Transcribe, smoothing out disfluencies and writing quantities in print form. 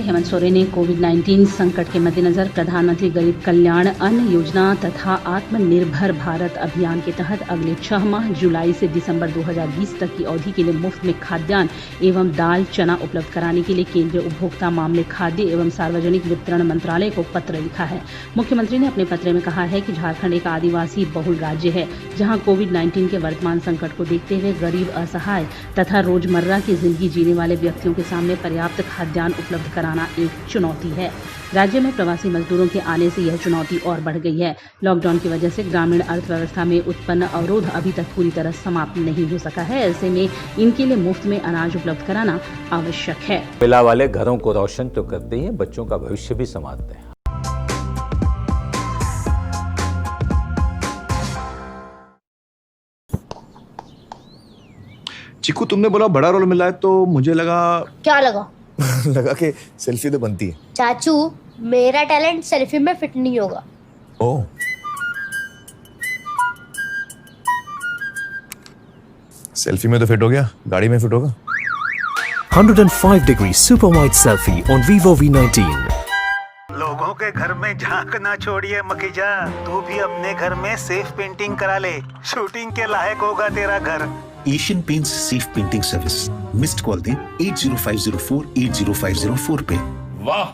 मुख्यमंत्री हेमंत सोरेन ने कोविड-19 संकट के मद्देनजर प्रधानमंत्री गरीब कल्याण अन्न योजना तथा आत्मनिर्भर भारत अभियान के तहत अगले 6 माह जुलाई से दिसंबर 2020 तक की अवधि के लिए मुफ्त में खाद्यान्न एवं दाल चना उपलब्ध कराने के लिए केंद्रीय उपभोक्ता मामले खाद्य एवं सार्वजनिक वितरण मंत्रालय को पत्र लिखा है। मुख्यमंत्री ने अपने पत्र में कहा है कि झारखंड एक आदिवासी बहुल राज्य है, जहां कोविड-19 के वर्तमान संकट को देखते हुए गरीब, असहाय तथा रोजमर्रा की जिंदगी जीने वाले व्यक्तियों के सामने पर्याप्त खाद्यान्न उपलब्ध कराना एक चुनौती है। राज्य में प्रवासी मजदूरों के आने से यह चुनौती और बढ़ गई है। लॉकडाउन की वजह से ग्रामीण अर्थव्यवस्था में उत्पन्न अवरोध अभी तक पूरी तरह समाप्त नहीं हो सका है। ऐसे में इनके लिए मुफ्त में अनाज उपलब्ध कराना आवश्यक है। कोयला वाले घरों को रोशन तो करते ही हैं, बच्चों का भविष्य भी संवारते हैं। चिकू, तुमने बोला बड़ा रोल मिला है तो मुझे लगा। क्या लगा? लगा कि सेल्फी तो बनती है। चाचू, मेरा टैलेंट सेल्फी में फिट नहीं होगा। ओह, सेल्फी में तो फिट हो गया, गाड़ी में फिट होगा। 105-degree super wide selfie on Vivo V19. लोगों के घर में झांक ना छोड़िए मखीजा, तू भी अपने घर में सेफ पेंटिंग करा ले। शूटिंग के लायक होगा तेरा घर। Asian paints safe painting service. Missed call दें 8050480504 पे। वाह,